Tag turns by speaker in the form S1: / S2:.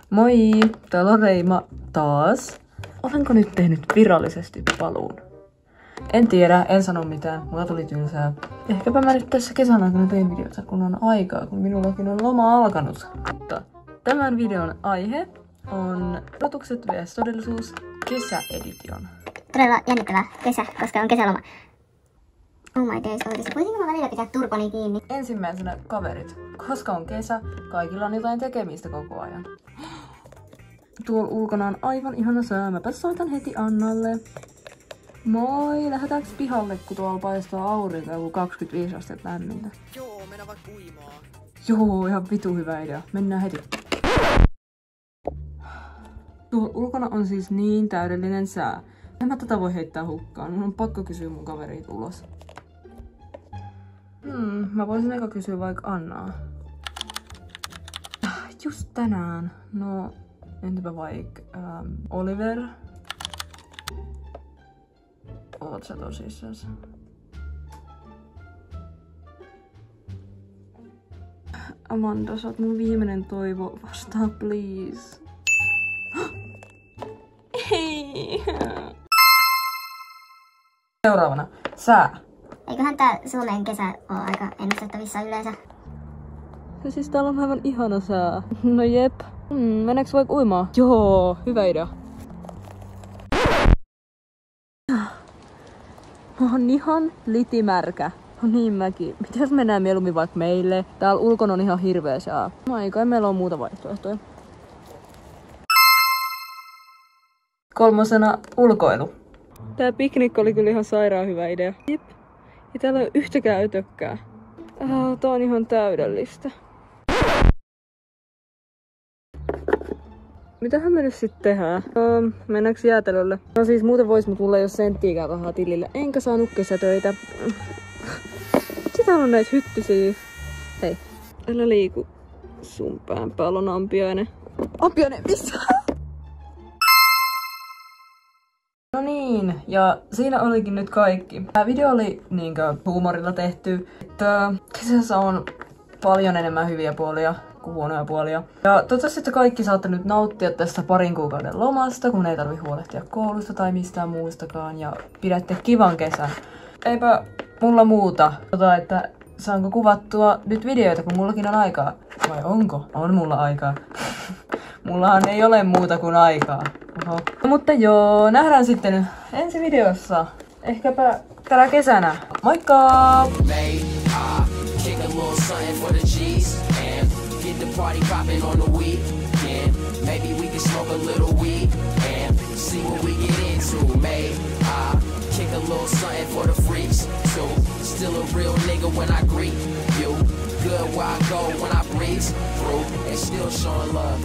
S1: Moi, täällä on Reima taas. Olenko nyt tehnyt virallisesti paluun? En tiedä, en sano mitään, mulla tuli tylsää. Ehkäpä mä nyt tässä kesän aikana tein videota, kun on aikaa, kun minullakin on loma alkanut. Mutta tämän videon aihe on odotukset vs todellisuus kesäedition.
S2: Todella jännittävä kesä, koska on kesäloma. Oh my days, voisinko mä välillä pitää turpani kiinni?
S1: Ensimmäisenä kaverit. Koska on kesä, kaikilla on jotain tekemistä koko ajan. Tuolla ulkona on aivan ihana sää. Mäpä soitan heti Annalle. Moi, lähdetäänkö pihalle, kun tuolla paistaa aurinko joku 25 astetta lämmintä?
S3: Joo, mennään vaikka uimaan.
S1: Joo, ihan vitu hyvä idea. Mennään heti. Tuolla ulkona on siis niin täydellinen sää. En mä tätä voi heittää hukkaan. Mun on pakko kysyä mun kaverit ulos. Mä voisin eka kysyä vaikka Annaa. Just tänään. No, entäpä vaikka Oliver? Oot sä tosissas? Amanda, sä oot mun viimeinen toivo. Vastaa, please. Ei. Seuraavana. Sää.
S2: Eiköhän tää Suomen kesä ole aika ennustettavissa yleensä.
S1: Ja siis täällä on aivan ihana sää. No jep. Mennäänkö vaikka uimaan? Joo, hyvä idea. On ihan litimärkä. On niin mäkin. Mitä jos mennään mieluummin vaikka meille? Täällä ulkona on ihan hirveä sää. No ei kai meillä on muuta vaihtoehtoja. Kolmosena ulkoilu. Tää piknik oli kyllä ihan sairaan hyvä idea. Jep. Ja täällä ei ole yhtäkään ötökkää. Tää on ihan täydellistä. Mitähän me nyt sit tehdään? Mennäänkö jäätelölle? No siis muuten vois mut mulla ei oo senttiikään rahaa tilille. Enkä saanut kesätöitä. Sitä on näitä hyttisiä. Hei, älä liiku. Sun pään päällä on ampiainen. Ampiainen, missä? No niin, ja siinä olikin nyt kaikki. Tämä video oli niinkö huumorilla tehty, että kesässä on paljon enemmän hyviä puolia kuin huonoja puolia. Ja toivottavasti, että kaikki saatte nyt nauttia tästä parin kuukauden lomasta, kun ei tarvi huolehtia koulusta tai mistään muustakaan, ja pidätte kivan kesän. Eipä mulla muuta, että saanko kuvattua nyt videoita, kun mullakin on aikaa. Vai onko? On mulla aikaa. Mullahan ei ole muuta kuin aikaa. Oho. Mutta joo, nähdään sitten ensi videossa. Ehkäpä tänä kesänä. Moikka!
S4: Still a real nigga when I greet you. Good where I go when I breeze through and still showing love.